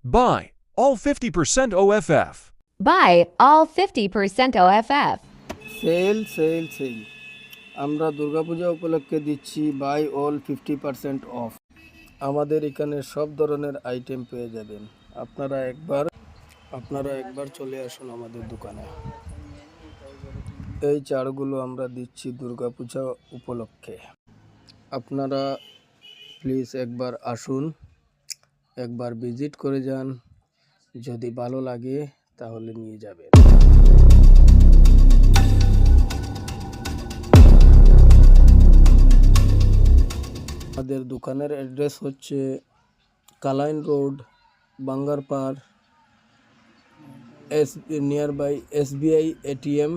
Buy all 50% OFF. Buy all 50% OFF. Sale sale sale আমরা দুর্গাপূজা উপলক্ষে দিচ্ছি বাই অল 50% অফ। আমাদের এখানে সব ধরনের আইটেম পেয়ে যাবেন। আপনারা একবার চলে আসুন আমাদের দোকানে। এই ছাড়গুলো আমরা দিচ্ছি দুর্গাপূজা উপলক্ষে। আপনারা প্লিজ একবার আসুন, একবার ভিজিট করে যান। যদি ভালো লাগে তাহলে নিয়ে যাবেন। আমাদের দোকানের অ্যাড্রেস হচ্ছে Kalain road, Bangarpar, near by SBI ATM।